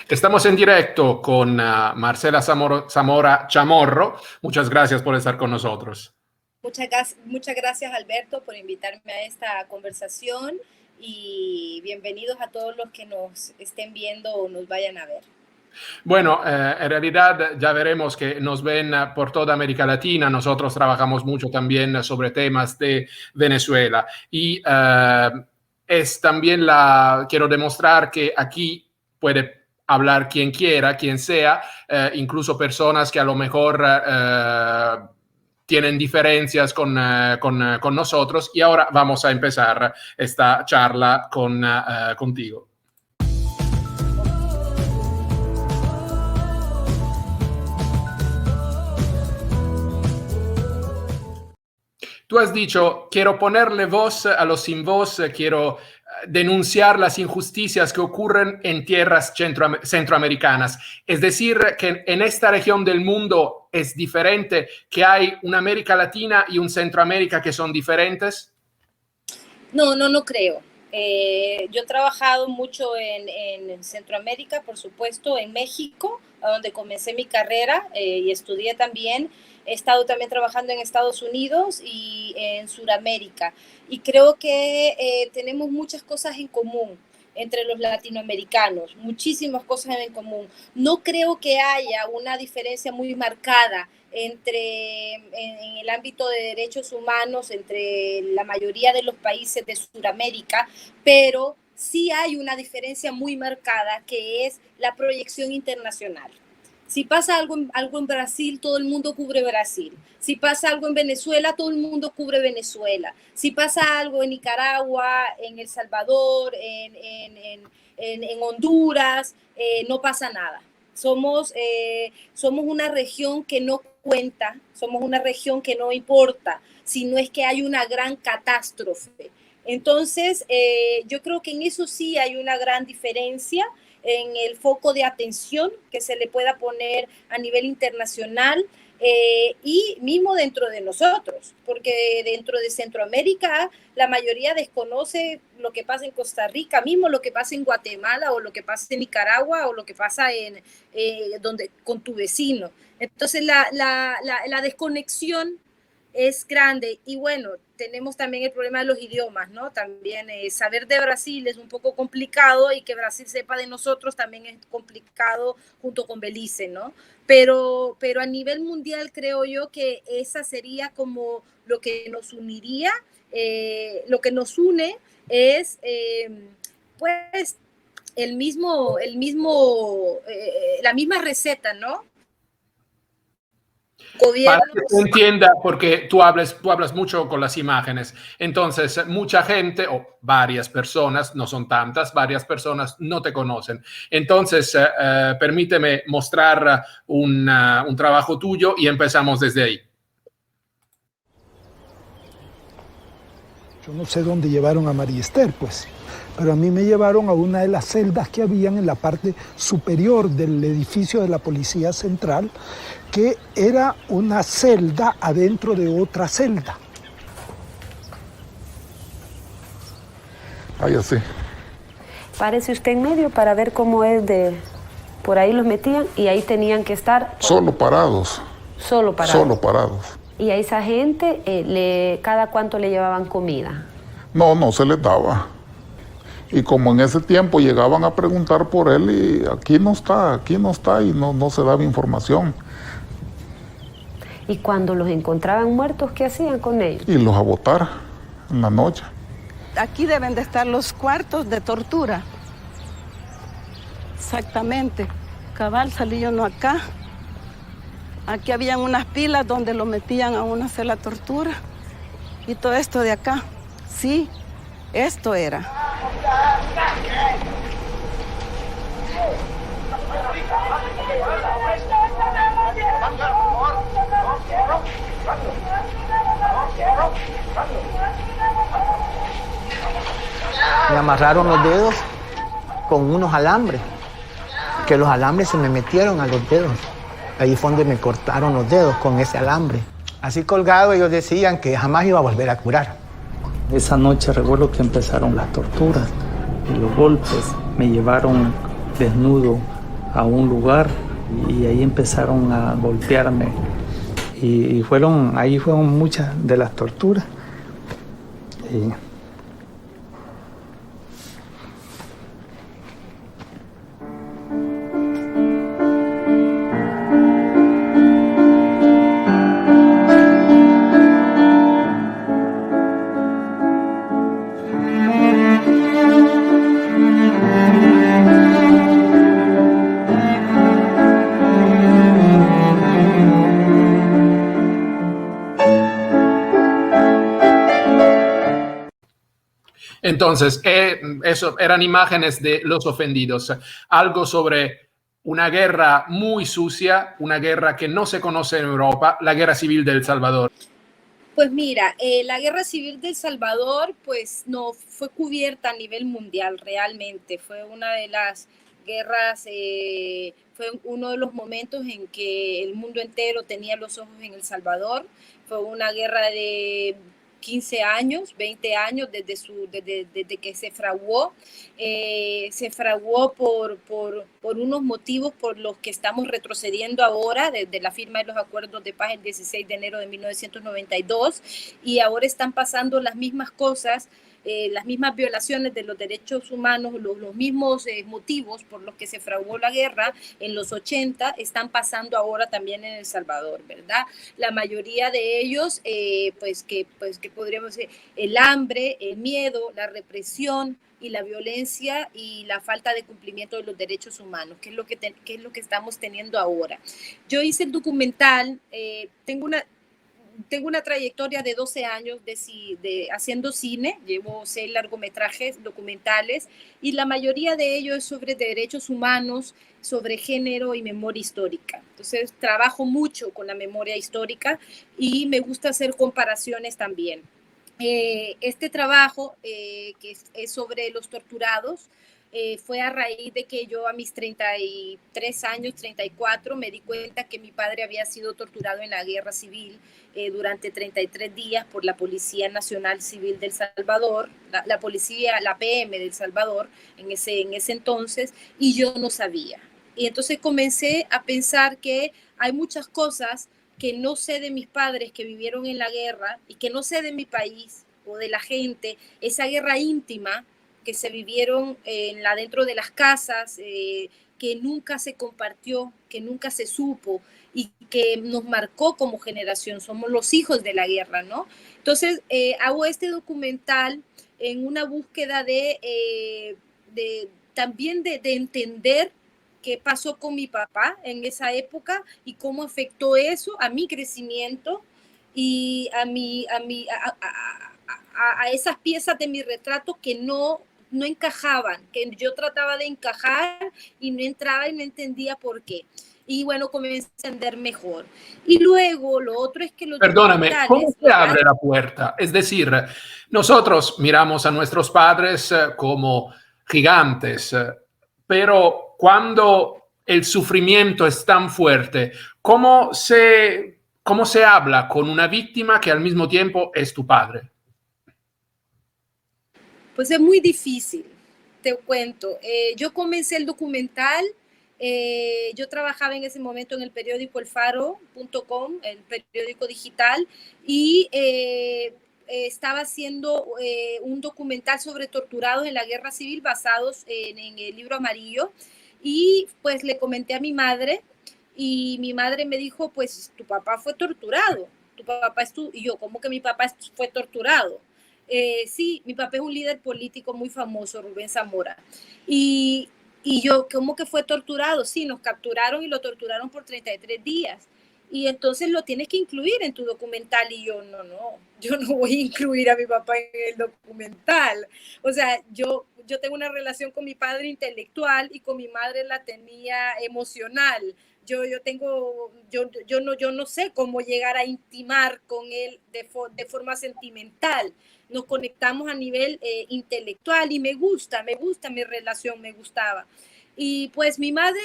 Estamos en directo con Marcela Zamora Chamorro. Muchas gracias por estar con nosotros. Muchas gracias, Alberto, por invitarme a esta conversación y bienvenidos a todos los que nos estén viendo o nos vayan a ver. Bueno, en realidad ya veremos que nos ven por toda América Latina. Nosotros trabajamos mucho también sobre temas de Venezuela y es también quiero demostrar que aquí puede hablar quien quiera, quien sea, incluso personas que a lo mejor tienen diferencias con nosotros. Y ahora vamos a empezar esta charla contigo. Tú has dicho, quiero ponerle voz a los sin voz, quiero denunciar las injusticias que ocurren en tierras centroamericanas. Es decir, que en esta región del mundo es diferente, que hay una América Latina y un Centroamérica que son diferentes. No creo. Yo he trabajado mucho en Centroamérica, por supuesto, en México, donde comencé mi carrera y estudié también. He estado también trabajando en Estados Unidos y en Sudamérica. Y creo que tenemos muchas cosas en común entre los latinoamericanos, muchísimas cosas en común. No creo que haya una diferencia muy marcada en el ámbito de derechos humanos entre la mayoría de los países de Sudamérica, pero sí hay una diferencia muy marcada que es la proyección internacional. Si pasa algo en Brasil, todo el mundo cubre Brasil. Si pasa algo en Venezuela, todo el mundo cubre Venezuela. Si pasa algo en Nicaragua, en El Salvador, en Honduras, no pasa nada. Somos una región que no cuenta, somos una región que no importa, sino es que hay una gran catástrofe. Entonces, yo creo que en eso sí hay una gran diferencia en el foco de atención que se le pueda poner a nivel internacional y mismo dentro de nosotros, porque dentro de Centroamérica la mayoría desconoce lo que pasa en Costa Rica, mismo lo que pasa en Guatemala o lo que pasa en Nicaragua o lo que pasa con tu vecino. Entonces la desconexión es grande y bueno, tenemos también el problema de los idiomas, ¿no? También saber de Brasil es un poco complicado y que Brasil sepa de nosotros también es complicado junto con Belice, ¿no? Pero a nivel mundial creo yo que esa sería como lo que nos uniría, lo que nos une es pues la misma receta, ¿no? Para que se entienda, porque tú hablas mucho con las imágenes. Entonces, mucha gente, o varias personas, no son tantas, varias personas no te conocen. Entonces, permíteme mostrar un trabajo tuyo y empezamos desde ahí. Yo no sé dónde llevaron a María Esther, pues, pero a mí me llevaron a una de las celdas que habían en la parte superior del edificio de la Policía Central, que era una celda adentro de otra celda. Ahí así. Párese usted en medio para ver cómo es de... Por ahí los metían y ahí tenían que estar... Solo parados. Solo parados. Solo parados. ¿Y a esa gente cada cuánto le llevaban comida? No se les daba. Y como en ese tiempo llegaban a preguntar por él y aquí no está, y no se daba información. ¿Y cuando los encontraban muertos, qué hacían con ellos? Y los a botar en la noche. Aquí deben de estar los cuartos de tortura. Exactamente. Cabal salí yo no acá. Aquí habían unas pilas donde lo metían a uno a hacer la tortura. Y todo esto de acá. Sí, esto era. Me amarraron los dedos con unos alambres, que los alambres se me metieron a los dedos. Ahí fue donde me cortaron los dedos con ese alambre. Así colgado ellos decían que jamás iba a volver a curar. Esa noche recuerdo que empezaron las torturas y los golpes. Me llevaron desnudo a un lugar y ahí empezaron a golpearme. Y ahí fueron muchas de las torturas. Entonces, eso eran imágenes de los ofendidos. Algo sobre una guerra muy sucia, una guerra que no se conoce en Europa, la guerra civil de El Salvador. Pues mira, la guerra civil de El Salvador pues no fue cubierta a nivel mundial realmente. Fue una de las guerras, fue uno de los momentos en que el mundo entero tenía los ojos en El Salvador. Fue una guerra de 15 años, 20 años desde que se fraguó. Se fraguó por unos motivos por los que estamos retrocediendo ahora, desde la firma de los acuerdos de paz el 16 de enero de 1992, y ahora están pasando las mismas cosas, las mismas violaciones de los derechos humanos, los mismos motivos por los que se fraguó la guerra en los 80 están pasando ahora también en El Salvador, ¿verdad? La mayoría de ellos, pues que podríamos decir, el hambre, el miedo, la represión y la violencia y la falta de cumplimiento de los derechos humanos, que es lo que estamos teniendo ahora. Yo hice el documental, tengo una trayectoria de 12 años haciendo cine, llevo 6 largometrajes documentales y la mayoría de ellos es sobre derechos humanos, sobre género y memoria histórica. Entonces trabajo mucho con la memoria histórica y me gusta hacer comparaciones también. Este trabajo, que es sobre los torturados, fue a raíz de que yo a mis 33 años, 34, me di cuenta que mi padre había sido torturado en la guerra civil durante 33 días por la Policía Nacional Civil del Salvador, la policía, la PM del Salvador en ese entonces, y yo no sabía. Y entonces comencé a pensar que hay muchas cosas que no sé de mis padres que vivieron en la guerra y que no sé de mi país o de la gente, esa guerra íntima que se vivieron dentro de las casas, que nunca se compartió, que nunca se supo y que nos marcó como generación. Somos los hijos de la guerra, ¿no? Entonces, hago este documental en una búsqueda también de entender qué pasó con mi papá en esa época y cómo afectó eso a mi crecimiento y a esas piezas de mi retrato que no encajaban, que yo trataba de encajar y no entraba y no entendía por qué. Y bueno, comencé a entender mejor. Y luego lo otro es que los Perdóname, ¿cómo se abre la puerta? Es decir, nosotros miramos a nuestros padres como gigantes, pero cuando el sufrimiento es tan fuerte, ¿cómo se habla con una víctima que al mismo tiempo es tu padre? Pues es muy difícil, te cuento. Yo comencé el documental, yo trabajaba en ese momento en el periódico elfaro.com, el periódico digital, y estaba haciendo un documental sobre torturados en la guerra civil basados en el Libro Amarillo, y pues le comenté a mi madre, y mi madre me dijo, pues tu papá fue torturado, y yo, ¿cómo que mi papá fue torturado? Sí, mi papá es un líder político muy famoso, Rubén Zamora. Y yo, ¿cómo que fue torturado? Sí, nos capturaron y lo torturaron por 33 días. Y entonces lo tienes que incluir en tu documental. Y yo, yo no voy a incluir a mi papá en el documental. O sea, yo tengo una relación con mi padre intelectual y con mi madre la tenía emocional. Yo no sé cómo llegar a intimar con él de forma sentimental. Nos conectamos a nivel intelectual y me gusta mi relación, me gustaba. Y pues mi madre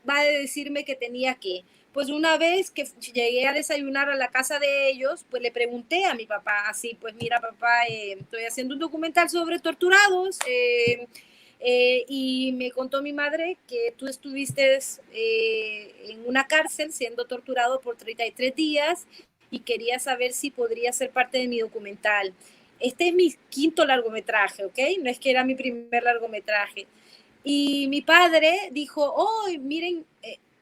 va a decirme que tenía que, pues una vez que llegué a desayunar a la casa de ellos, pues le pregunté a mi papá así, pues mira papá, estoy haciendo un documental sobre torturados, Y me contó mi madre que tú estuviste en una cárcel siendo torturado por 33 días y quería saber si podría ser parte de mi documental. Este es mi quinto largometraje, ¿ok? No es que era mi primer largometraje. Y mi padre dijo, oh, miren,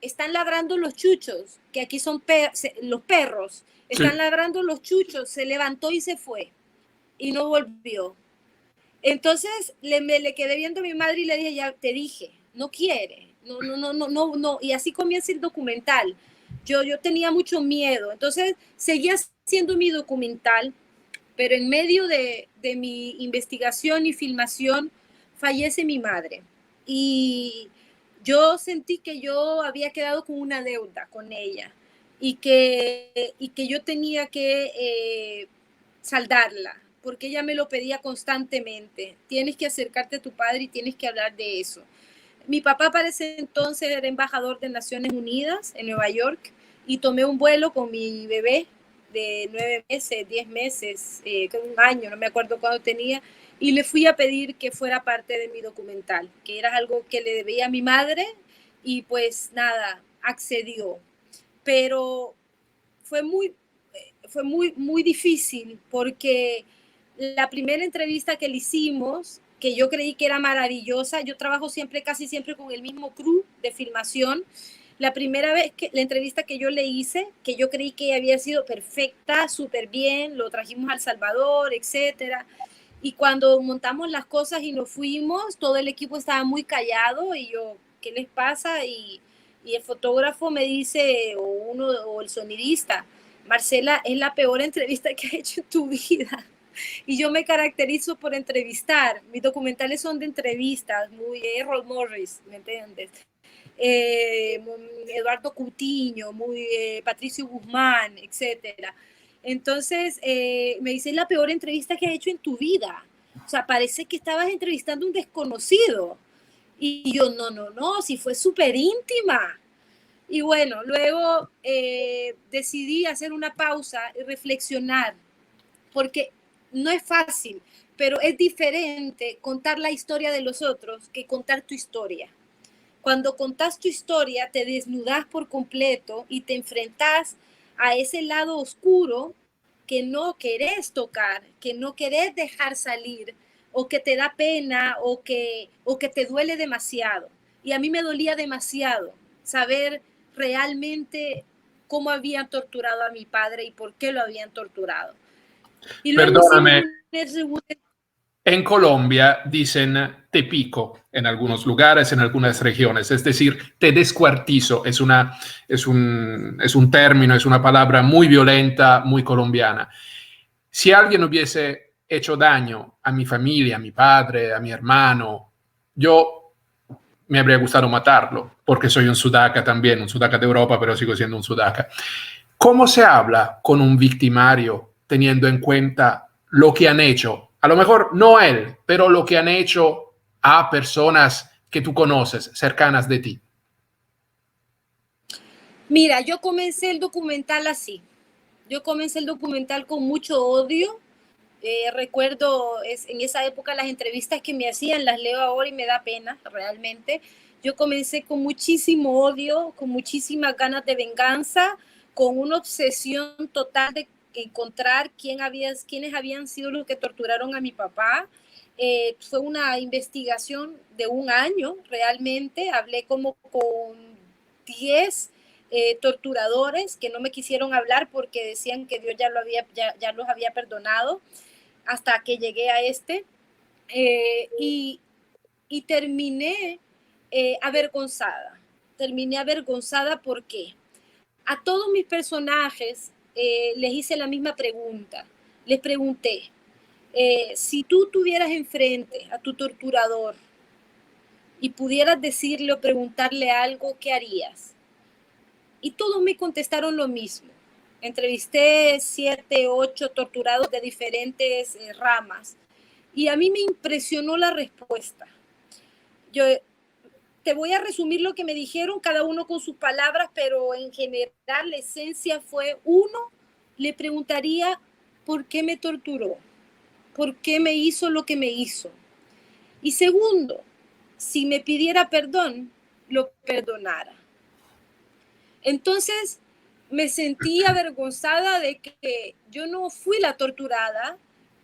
están ladrando los chuchos, que aquí son los perros, están Sí. ladrando los chuchos, se levantó y se fue y no volvió. Entonces me le quedé viendo a mi madre y le dije, ya te dije, no quiere, no. Y así comienza el documental. Yo tenía mucho miedo, entonces seguía haciendo mi documental, pero en medio de mi investigación y filmación fallece mi madre. Y yo sentí que yo había quedado con una deuda con ella y que yo tenía que saldarla, porque ella me lo pedía constantemente. Tienes que acercarte a tu padre y tienes que hablar de eso. Mi papá para ese entonces era embajador de Naciones Unidas en Nueva York y tomé un vuelo con mi bebé de 9 meses, 10 meses, un año, no me acuerdo cuándo tenía, y le fui a pedir que fuera parte de mi documental, que era algo que le debía a mi madre y pues nada, accedió. Pero fue muy difícil porque la primera entrevista que le hicimos, que yo creí que era maravillosa, yo trabajo casi siempre con el mismo crew de filmación. La primera vez la entrevista que yo le hice, que yo creí que había sido perfecta, súper bien, lo trajimos a El Salvador, etcétera. Y cuando montamos las cosas y nos fuimos, todo el equipo estaba muy callado y yo, ¿qué les pasa? Y el fotógrafo me dice, o el sonidista, Marcela, es la peor entrevista que has hecho en tu vida. Y yo me caracterizo por entrevistar. Mis documentales son de entrevistas, muy Errol Morris, ¿me entiendes? Eduardo Coutinho, Patricio Guzmán, etcétera. Entonces me dice, es la peor entrevista que has hecho en tu vida. O sea, parece que estabas entrevistando a un desconocido. Y yo, no, si fue súper íntima. Y bueno, luego decidí hacer una pausa y reflexionar, porque no es fácil, pero es diferente contar la historia de los otros que contar tu historia. Cuando contás tu historia, te desnudas por completo y te enfrentas a ese lado oscuro que no querés tocar, que no querés dejar salir, o que te da pena, o que te duele demasiado. Y a mí me dolía demasiado saber realmente cómo habían torturado a mi padre y por qué lo habían torturado. Y luego Perdóname, hicimos en Colombia dicen te pico en algunos lugares, en algunas regiones, es decir, te descuartizo, es un término, es una palabra muy violenta, muy colombiana. Si alguien hubiese hecho daño a mi familia, a mi padre, a mi hermano, yo me habría gustado matarlo, porque soy un sudaca también, un sudaca de Europa, pero sigo siendo un sudaca. ¿Cómo se habla con un victimario teniendo en cuenta lo que han hecho? A lo mejor no él, pero lo que han hecho a personas que tú conoces, cercanas de ti. Mira, yo comencé el documental así. Yo comencé el documental con mucho odio. Recuerdo en esa época las entrevistas que me hacían, las leo ahora y me da pena realmente. Yo comencé con muchísimo odio, con muchísimas ganas de venganza, con una obsesión total de encontrar quiénes habían sido los que torturaron a mi papá. Fue una investigación de un año realmente. Hablé como con 10 torturadores que no me quisieron hablar porque decían que Dios ya los había perdonado, hasta que llegué a y terminé avergonzada. Terminé avergonzada porque a todos mis personajes les hice la misma pregunta. Les pregunté, si tú tuvieras enfrente a tu torturador y pudieras decirle o preguntarle algo, ¿qué harías? Y todos me contestaron lo mismo. Entrevisté 7, 8 torturados de diferentes ramas y a mí me impresionó la respuesta. Yo te voy a resumir lo que me dijeron, cada uno con sus palabras, pero en general la esencia fue: uno, le preguntaría por qué me torturó, por qué me hizo lo que me hizo. Y segundo, si me pidiera perdón, lo perdonara. Entonces me sentí avergonzada de que yo no fui la torturada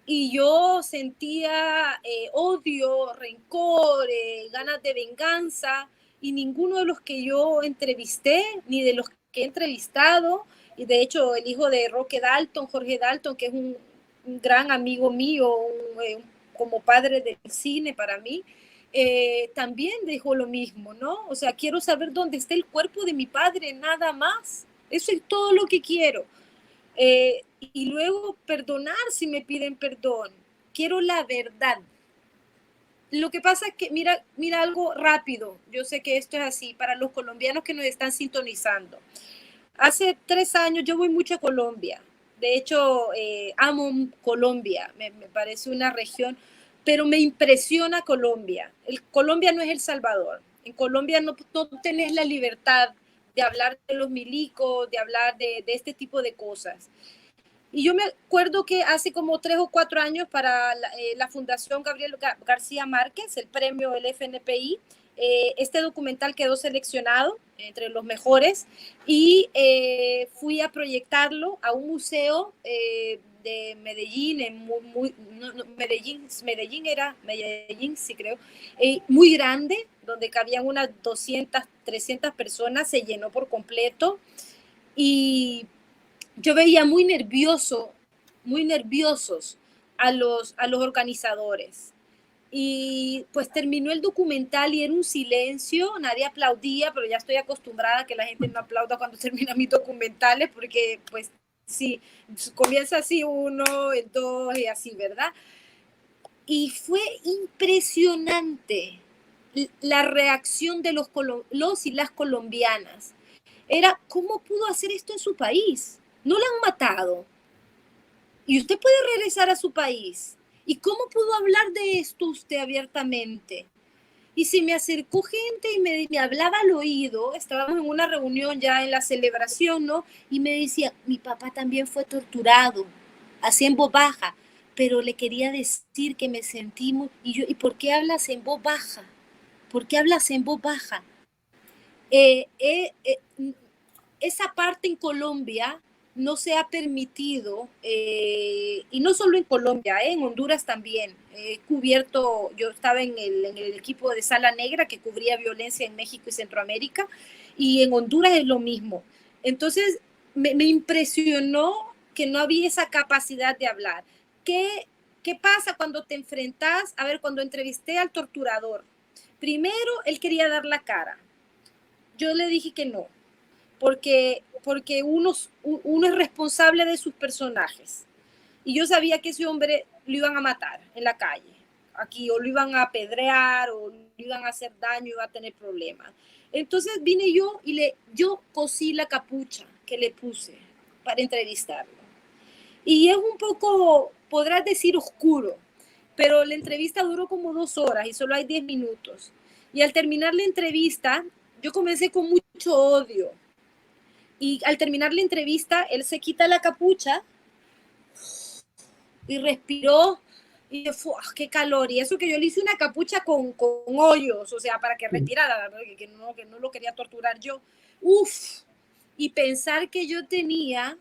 y yo sentía odio, rencor, ganas de venganza, y ninguno de los que yo entrevisté, ni de los que he entrevistado, y de hecho el hijo de Roque Dalton, Jorge Dalton, que es un gran amigo mío, como padre del cine para mí, también dijo lo mismo, ¿no? O sea, quiero saber dónde está el cuerpo de mi padre, nada más. Eso es todo lo que quiero. Y luego perdonar si me piden perdón. Quiero la verdad. Lo que pasa es que, mira algo rápido. Yo sé que esto es así para los colombianos que nos están sintonizando. Hace 3 años yo voy mucho a Colombia. De hecho, amo Colombia. Me parece una región, pero me impresiona Colombia. Colombia no es El Salvador. En Colombia no tenés la libertad de hablar de los milicos, de hablar de este tipo de cosas. Y yo me acuerdo que hace como 3 o 4 años para la Fundación Gabriel García Márquez, el premio del FNPI, este documental quedó seleccionado entre los mejores y fui a proyectarlo a un museo de Medellín, Medellín, sí creo, muy grande, donde cabían unas 200, 300 personas, se llenó por completo y yo veía muy nerviosos a los organizadores. Y pues terminó el documental y era un silencio, nadie aplaudía, pero ya estoy acostumbrada a que la gente no aplauda cuando termina mis documentales, porque pues sí, comienza así 1, 2 y así, ¿verdad? Y fue impresionante la reacción de los y las colombianas. Era, ¿cómo pudo hacer esto en su país? No la han matado. Y usted puede regresar a su país. ¿Y cómo pudo hablar de esto usted abiertamente? Y se me acercó gente y me hablaba al oído. Estábamos en una reunión ya en la celebración, ¿no? Y me decía, mi papá también fue torturado, así en voz baja, pero le quería decir que me sentí muy... Y yo, ¿y por qué hablas en voz baja? ¿Por qué hablas en voz baja? Esa parte en Colombia no se ha permitido, y no solo en Colombia, en Honduras también. He cubierto, yo estaba en el equipo de Sala Negra que cubría violencia en México y Centroamérica, y en Honduras es lo mismo. Entonces, me impresionó que no había esa capacidad de hablar. ¿Qué pasa cuando te enfrentas? A ver, cuando entrevisté al torturador, primero él quería dar la cara. Yo le dije que no, porque uno es responsable de sus personajes. Y yo sabía que ese hombre lo iban a matar en la calle, aquí, o lo iban a apedrear, o lo iban a hacer daño, iba a tener problemas. Entonces vine yo y yo cosí la capucha que le puse para entrevistarlo. Y es un poco, podrás decir, oscuro, pero la entrevista duró como 2 horas y solo hay 10 minutos. Y al terminar la entrevista, yo comencé con mucho odio. Y al terminar la entrevista, él se quita la capucha y respiró y dije, qué calor. Y eso que yo le hice una capucha con hoyos, o sea, para que respirara, que no lo quería torturar yo. Y pensar que yo tenía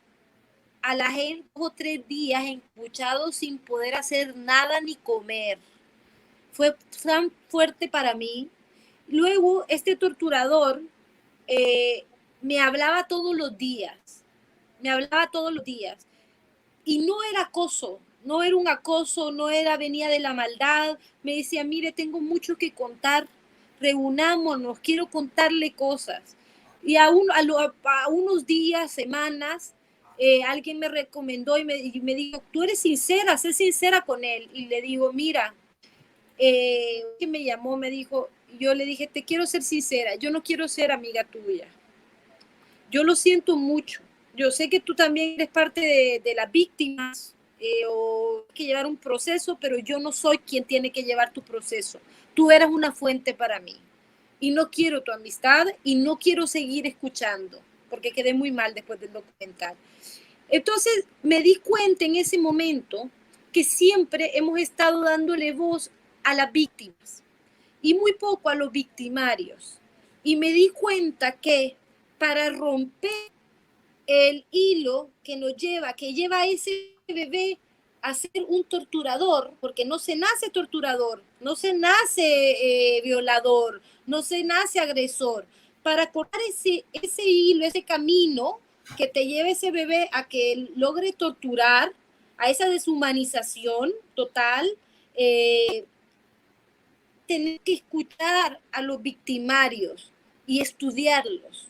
a la gente 2 o 3 días encapuchados sin poder hacer nada ni comer. Fue tan fuerte para mí. Luego, este torturador me hablaba todos los días. Y no era acoso, no era un acoso, venía de la maldad. Me decía, mire, tengo mucho que contar, reunámonos, quiero contarle cosas. Y a unos días, semanas, alguien me recomendó y me dijo, tú eres sincera, sé sincera con él. Y le digo, mira, que me llamó, me dijo, yo le dije, te quiero ser sincera, yo no quiero ser amiga tuya. Yo lo siento mucho. Yo sé que tú también eres parte de las víctimas, o hay que llevar un proceso, pero yo no soy quien tiene que llevar tu proceso. Tú eras una fuente para mí. Y no quiero tu amistad y no quiero seguir escuchando, porque quedé muy mal después del documental. Entonces me di cuenta en ese momento que siempre hemos estado dándole voz a las víctimas. y muy poco a los victimarios. Y me di cuenta que para romper el hilo que lleva a ese bebé a ser un torturador, porque no se nace torturador, no se nace violador, no se nace agresor. Para cortar ese hilo, ese camino que te lleva ese bebé a que logre torturar, a esa deshumanización total, tener que escuchar a los victimarios y estudiarlos,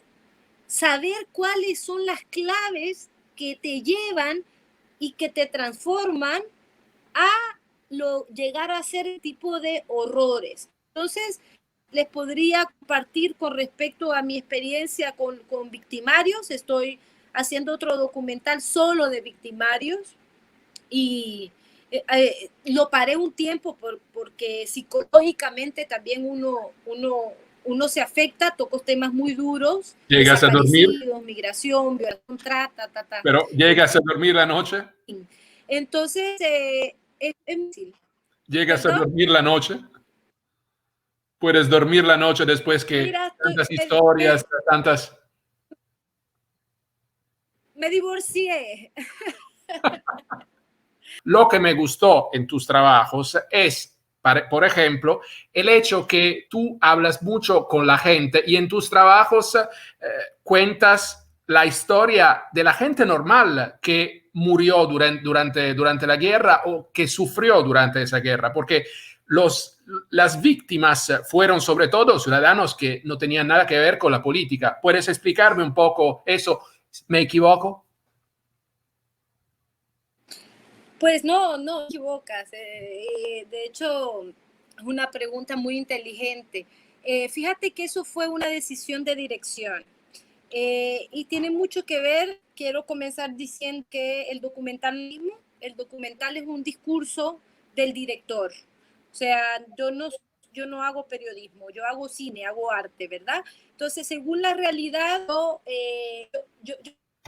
saber cuáles son las claves que te llevan y que te transforman a llegar a hacer el tipo de horrores. Entonces, les podría compartir con respecto a mi experiencia con victimarios. Estoy haciendo otro documental solo de victimarios y lo paré un tiempo porque psicológicamente también uno se afecta, toco temas muy duros. ¿Llegas a dormir? Migración, violación, ¿Pero llegas a dormir la noche? Entonces, es difícil. ¿Llegas a dormir la noche? ¿Puedes dormir la noche después que Mira, tantas historias, tantas... Me divorcié. Lo que me gustó en tus trabajos es, por ejemplo, el hecho que tú hablas mucho con la gente y en tus trabajos cuentas la historia de la gente normal que murió durante la guerra o que sufrió durante esa guerra, porque las víctimas fueron sobre todo ciudadanos que no tenían nada que ver con la política. ¿Puedes explicarme un poco eso? ¿Me equivoco? Pues no te equivocas. De hecho, es una pregunta muy inteligente. Fíjate que eso fue una decisión de dirección y tiene mucho que ver. Quiero comenzar diciendo que el documental es un discurso del director. O sea, yo no hago periodismo, yo hago cine, hago arte, ¿verdad? Entonces, según la realidad, yo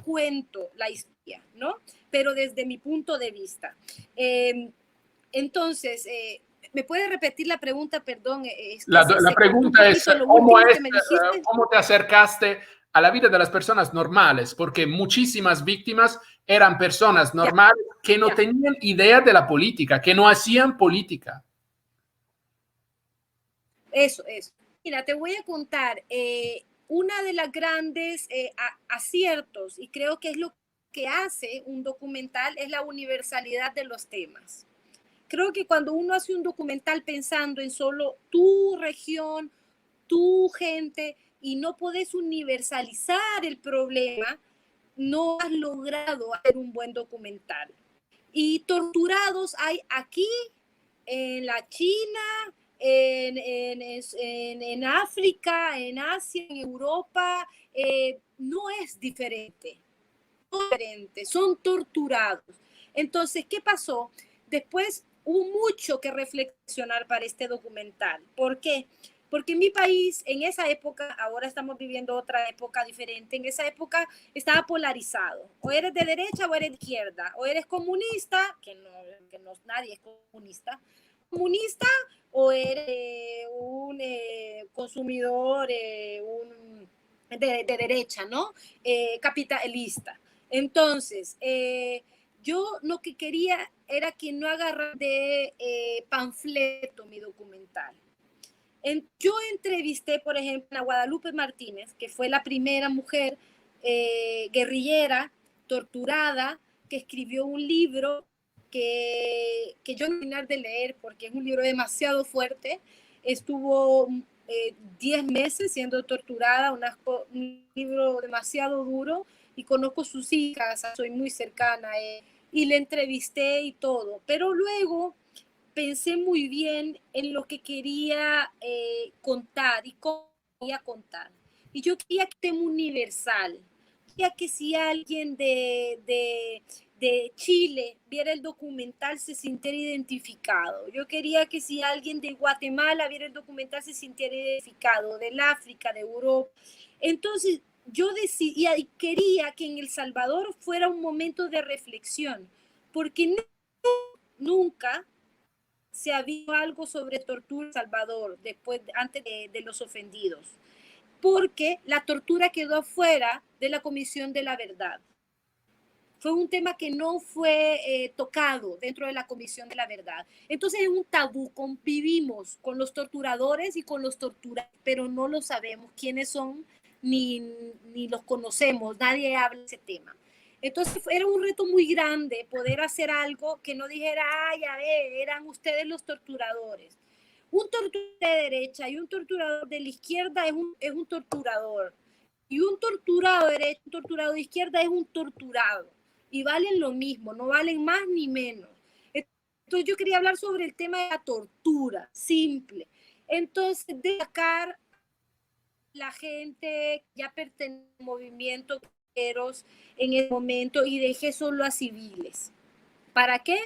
cuento la historia, ¿no? Pero desde mi punto de vista. Entonces, ¿me puede repetir la pregunta? Perdón. La pregunta es, ¿cómo te acercaste a la vida de las personas normales? Porque muchísimas víctimas eran personas normales que no tenían idea de la política, que no hacían política. Eso. Mira, te voy a contar una de las grandes aciertos, y creo que es lo que hace un documental, es la universalidad de los temas. Creo que cuando uno hace un documental pensando en solo tu región, tu gente, y no podés universalizar el problema, no has logrado hacer un buen documental. Y torturados hay aquí, en la China, en África, en Asia, en Europa, no es diferente. Son torturados. Entonces, ¿qué pasó? Después hubo mucho que reflexionar para este documental. ¿Por qué? Porque en mi país, en esa época, ahora estamos viviendo otra época diferente, en esa época estaba polarizado. O eres de derecha o eres de izquierda. O eres comunista, que no nadie es comunista, o eres un consumidor de derecha, ¿no? Capitalista. Entonces, yo lo que quería era que no agarrara de panfleto mi documental. Yo entrevisté, por ejemplo, a Guadalupe Martínez, que fue la primera mujer guerrillera, torturada, que escribió un libro que yo no voy a terminar de leer porque es un libro demasiado fuerte. Estuvo 10 meses siendo torturada, un libro demasiado duro, y conozco sus hijas, soy muy cercana a él, y le entrevisté y todo, pero luego pensé muy bien en lo que quería contar y cómo quería contar. Y yo quería que tema universal, quería que si alguien de Chile viera el documental se sintiera identificado. Yo quería que si alguien de Guatemala viera el documental se sintiera identificado, del África, de Europa. Entonces, yo decidía y quería que en El Salvador fuera un momento de reflexión, porque nunca se había algo sobre tortura en Salvador antes de los ofendidos, porque la tortura quedó afuera de la Comisión de la Verdad. Fue un tema que no fue tocado dentro de la Comisión de la Verdad. Entonces es un tabú, convivimos con los torturadores y con los torturados, pero no lo sabemos quiénes son ni los conocemos, nadie habla de ese tema. Entonces era un reto muy grande poder hacer algo que no dijera, ay, a ver, eran ustedes los torturadores. Un torturador de derecha y un torturador de la izquierda es un torturador. Y un torturado de derecha, un torturado de izquierda es un torturado. Y valen lo mismo, no valen más ni menos. Entonces yo quería hablar sobre el tema de la tortura, simple. Entonces, destacar la gente ya pertenece al movimiento en el momento y dejé solo a civiles. ¿Para qué?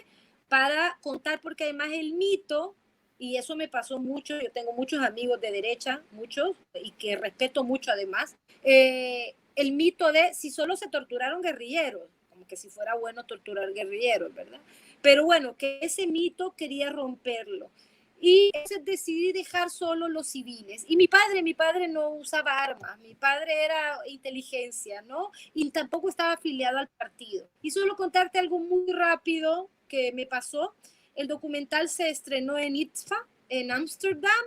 Para contar, porque además el mito, y eso me pasó mucho, yo tengo muchos amigos de derecha, muchos, y que respeto mucho además, el mito de si solo se torturaron guerrilleros, como que si fuera bueno torturar guerrilleros, ¿verdad? Pero bueno, que ese mito quería romperlo. Y decidí dejar solo los civiles. Y mi padre no usaba armas, mi padre era inteligencia, ¿no? Y tampoco estaba afiliado al partido. Y solo contarte algo muy rápido que me pasó. El documental se estrenó en ITFA, en Ámsterdam,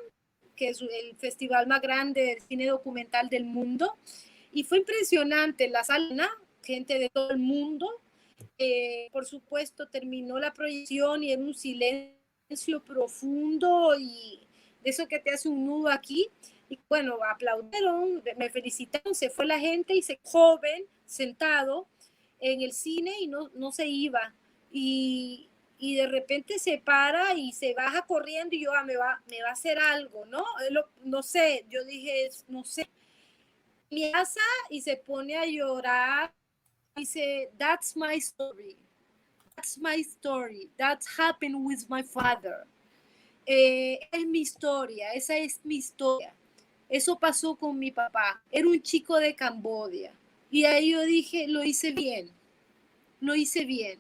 que es el festival más grande de cine documental del mundo. Y fue impresionante, la sala, gente de todo el mundo. Por supuesto, terminó la proyección y en un silencio profundo y de eso que te hace un nudo aquí. Y bueno, aplaudieron, me felicitaron, se fue la gente y se joven sentado en el cine y no se iba. Y de repente se para y se baja corriendo y yo, me va a hacer algo, ¿no? No sé, yo dije, no sé. Me pasa y se pone a llorar y dice, that's my story. That's my story. That happened with my father. Es mi historia, esa es mi historia. Eso pasó con mi papá. Era un chico de Camboya. Y ahí yo dije, lo hice bien. Lo hice bien.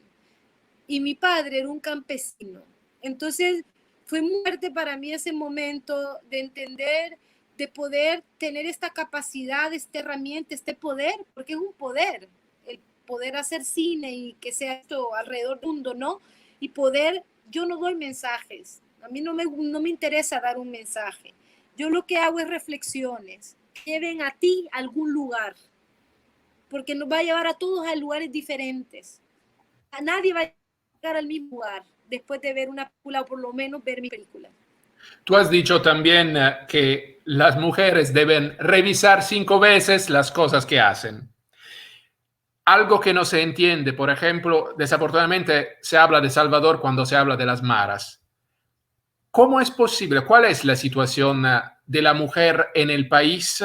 Y mi padre era un campesino. Entonces fue muy fuerte para mí ese momento de entender, de poder tener esta capacidad, esta herramienta, este poder, porque es un poder. Poder hacer cine y que sea esto alrededor del mundo, ¿no? Y poder, yo no doy mensajes, a mí no me interesa dar un mensaje, yo lo que hago es reflexiones, que lleven a ti a algún lugar, porque nos va a llevar a todos a lugares diferentes, a nadie va a llegar al mismo lugar después de ver una película o por lo menos ver mi película. Tú has dicho también que las mujeres deben revisar 5 veces las cosas que hacen. Algo que no se entiende, por ejemplo, desafortunadamente se habla de Salvador cuando se habla de las maras. ¿Cómo es posible? ¿Cuál es la situación de la mujer en el país?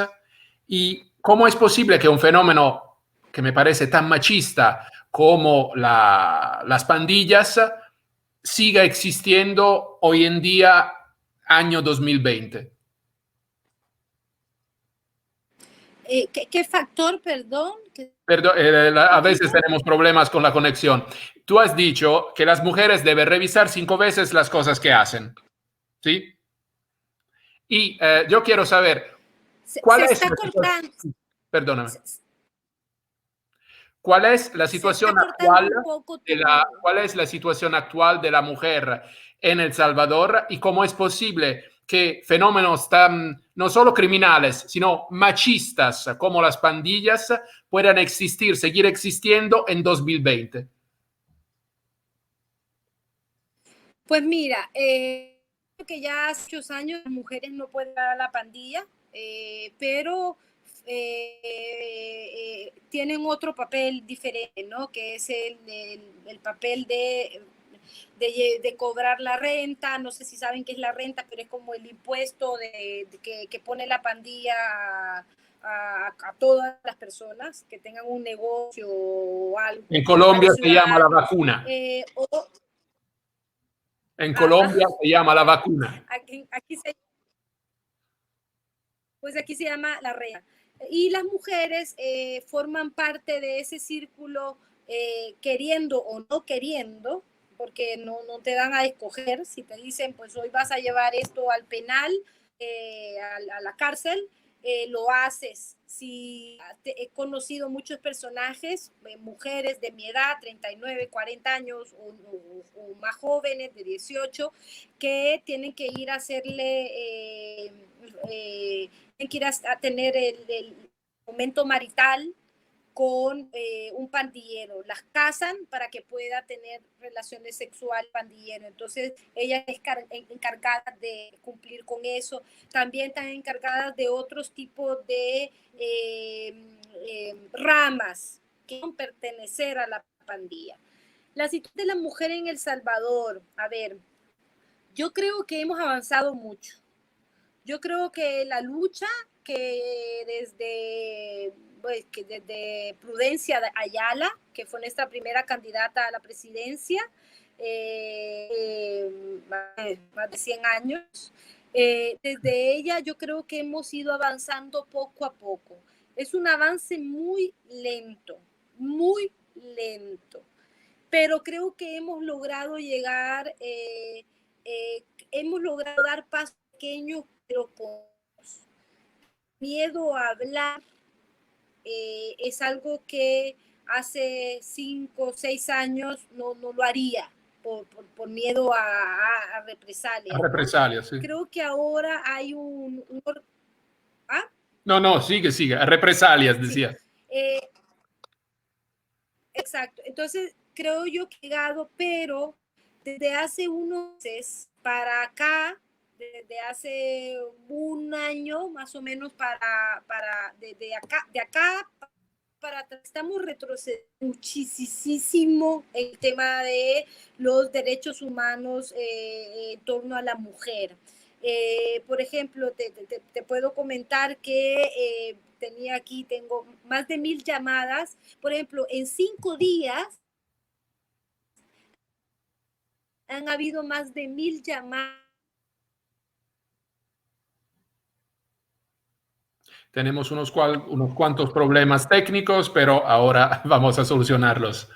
¿Y cómo es posible que un fenómeno que me parece tan machista como las pandillas siga existiendo hoy en día, año 2020? ¿Qué factor, perdón? Perdón, a veces tenemos problemas con la conexión. Tú has dicho que las mujeres deben revisar 5 veces las cosas que hacen, ¿sí? Y yo quiero saber, ¿cuál es la situación? Perdóname. ¿Cuál es la situación actual cuál es la situación actual de la mujer en El Salvador y cómo es posible que fenómenos tan no solo criminales, sino machistas como las pandillas puedan existir, seguir existiendo en 2020? Pues mira, que ya hace muchos años las mujeres no pueden ir a la pandilla, pero tienen otro papel diferente, ¿no? Que es el papel de cobrar la renta. No sé si saben qué es la renta, pero es como el impuesto que pone la pandilla a todas las personas que tengan un negocio o algo. En Colombia se llama la vacuna. En Colombia se llama la vacuna. Aquí se llama la renta. Y las mujeres forman parte de ese círculo, queriendo o no queriendo, porque no te dan a escoger. Si te dicen, pues hoy vas a llevar esto al penal, a la cárcel, lo haces. Si he conocido muchos personajes, mujeres de mi edad, 39, 40 años, o más jóvenes de 18, que tienen que ir a hacerle, tienen que ir a tener el momento marital con un pandillero. Las casan para que pueda tener relaciones sexuales pandillero. Entonces, ellas están encargadas de cumplir con eso. También están encargadas de otros tipos de ramas que van a pertenecer a la pandilla. La situación de la mujer en El Salvador, a ver, yo creo que hemos avanzado mucho. Yo creo que la lucha que desde Prudencia Ayala, que fue nuestra primera candidata a la presidencia, más de 100 años, desde ella yo creo que hemos ido avanzando poco a poco. Es un avance muy lento, pero creo que hemos logrado llegar, hemos logrado dar pasos pequeños, pero con miedo a hablar. Es algo que hace 5 o 6 años no lo haría por miedo a represalias. Represalias, sí. Creo que ahora hay ¿Ah? No, sigue. Represalias, decía. Sí. Exacto. Entonces, creo yo que he llegado, pero desde hace unos meses para acá, desde hace un año más o menos de acá para atrás, estamos retrocediendo muchísimo el tema de los derechos humanos en torno a la mujer. Por ejemplo, te puedo comentar que tengo más de 1000 llamadas. Por ejemplo, en 5 días han habido más de 1000 llamadas. Tenemos unos cuantos problemas técnicos, pero ahora vamos a solucionarlos.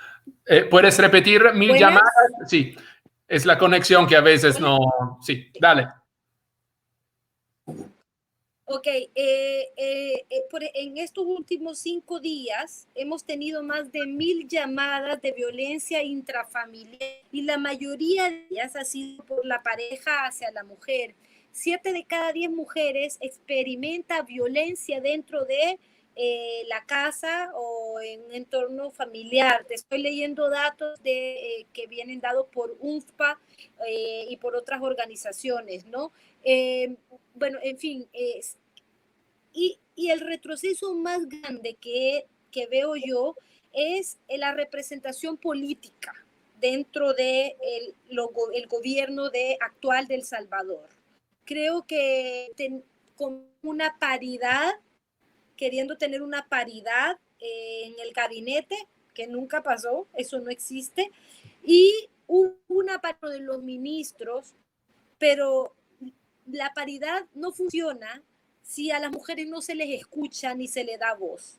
¿Puedes repetir 1000 llamadas? Sí, es la conexión que a veces no... Sí, dale. Ok, en estos últimos 5 días hemos tenido más de 1000 llamadas de violencia intrafamiliar y la mayoría de ellas ha sido por la pareja hacia la mujer. 7 de cada 10 mujeres experimenta violencia dentro de la casa o en un entorno familiar. Te estoy leyendo datos que vienen dados por UNFPA y por otras organizaciones, ¿no? Bueno, en fin, y el retroceso más grande que veo yo es la representación política dentro de el gobierno actual de El Salvador. Creo que con una paridad, queriendo tener una paridad en el gabinete, que nunca pasó, eso no existe, y una parte de los ministros, pero la paridad no funciona si a las mujeres no se les escucha ni se les da voz.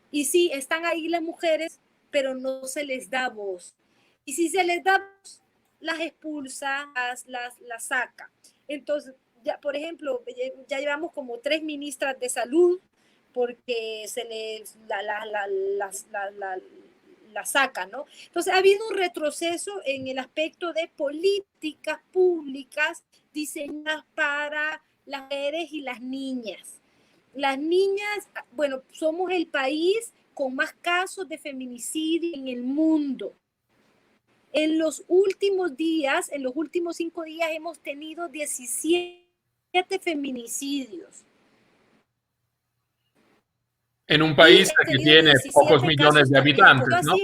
Y sí, están ahí las mujeres, pero no se les da voz. Y si se les da voz, las expulsa, las saca. Entonces, ya, por ejemplo, ya llevamos como 3 ministras de salud porque se les la saca, ¿no? Entonces ha habido un retroceso en el aspecto de políticas públicas diseñadas para las mujeres y las niñas. Las niñas, bueno, somos el país con más casos de feminicidio en el mundo. En los últimos días, en los últimos 5 días, hemos tenido 17 feminicidios. En un país que tiene pocos millones de habitantes, ¿no?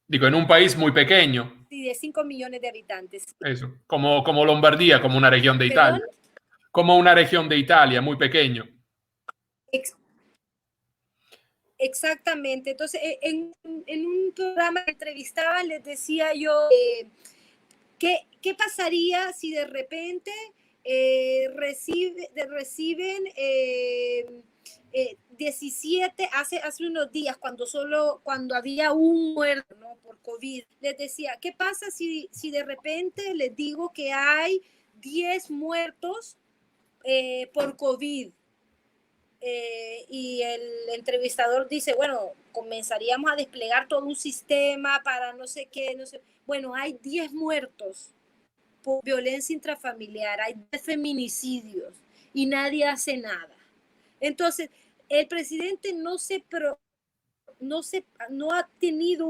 Digo, en un país muy pequeño. Sí, de 5 millones de habitantes. Eso, como Lombardía, como una región de Italia. Como una región de Italia, muy pequeño. Exactamente. Entonces, en un programa que entrevistaba, les decía yo, ¿qué pasaría si de repente reciben 17, hace unos días, cuando había un muerto, ¿no?, por COVID, les decía, ¿qué pasa si de repente les digo que hay 10 muertos por COVID? Y el entrevistador dice, bueno, comenzaríamos a desplegar todo un sistema para no sé qué, no sé. Bueno, hay 10 muertos por violencia intrafamiliar, hay 10 feminicidios y nadie hace nada. Entonces, el presidente no ha tenido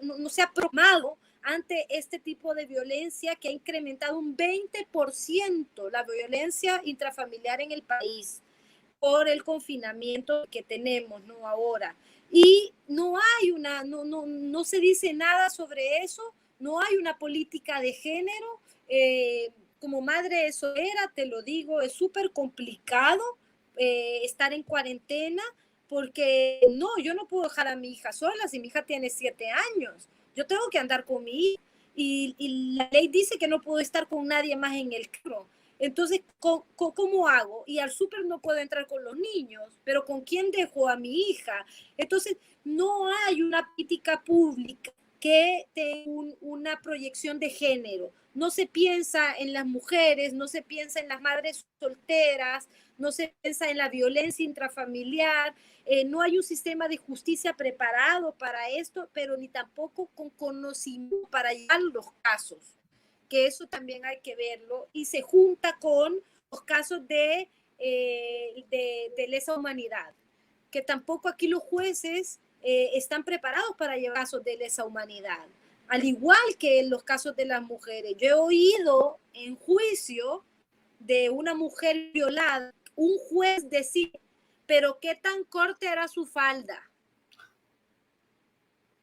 no se ha programado ante este tipo de violencia que ha incrementado un 20% la violencia intrafamiliar en el país por el confinamiento que tenemos, ¿no?, ahora. Y no se dice nada sobre eso, no hay una política de género. Como madre soltera, te lo digo, es súper complicado estar en cuarentena, porque yo no puedo dejar a mi hija sola si mi hija tiene 7 años. Yo tengo que andar con mi hija y la ley dice que no puedo estar con nadie más en el carro. Entonces, ¿cómo hago? Y al súper no puedo entrar con los niños, pero ¿con quién dejo a mi hija? Entonces, no hay una política pública que tenga una proyección de género. No se piensa en las mujeres, no se piensa en las madres solteras, no se piensa en la violencia intrafamiliar, no hay un sistema de justicia preparado para esto, pero ni tampoco con conocimiento para llevar los casos, que eso también hay que verlo, y se junta con los casos de lesa humanidad, que tampoco aquí los jueces están preparados para llevar casos de lesa humanidad, al igual que en los casos de las mujeres. Yo he oído en juicio de una mujer violada, un juez decir, pero qué tan corta era su falda.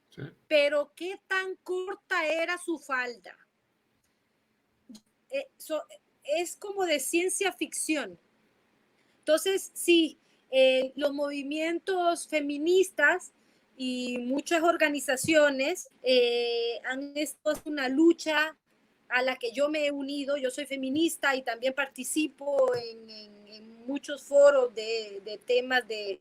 Sí. Pero qué tan corta era su falda. Es como de ciencia ficción. Entonces, sí, los movimientos feministas y muchas organizaciones han estado en una lucha a la que yo me he unido. Yo soy feminista y también participo en muchos foros de temas de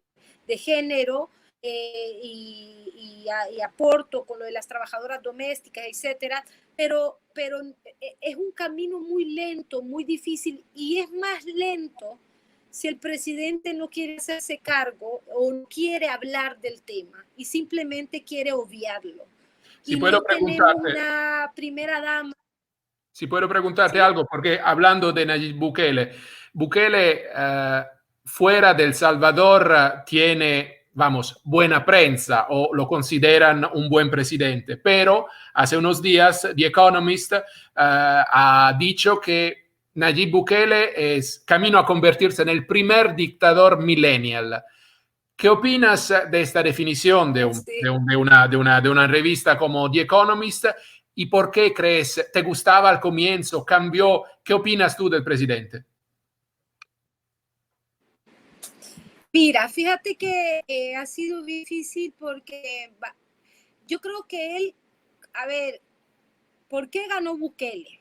género, y aporto con lo de las trabajadoras domésticas, etcétera, pero es un camino muy lento, muy difícil, y es más lento si el presidente no quiere hacerse cargo o no quiere hablar del tema y simplemente quiere obviarlo. Si y puedo no tenemos una primera dama. Si puedo preguntarte algo, porque hablando de Nayib Bukele, fuera del Salvador tiene, vamos, buena prensa o lo consideran un buen presidente, pero hace unos días The Economist ha dicho que Nayib Bukele es camino a convertirse en el primer dictador millennial. ¿Qué opinas de esta definición de una revista como The Economist? ¿Y por qué crees? ¿Te gustaba al comienzo? ¿Cambió? ¿Qué opinas tú del presidente? Mira, fíjate que ha sido difícil porque yo creo que él, a ver, ¿por qué ganó Bukele?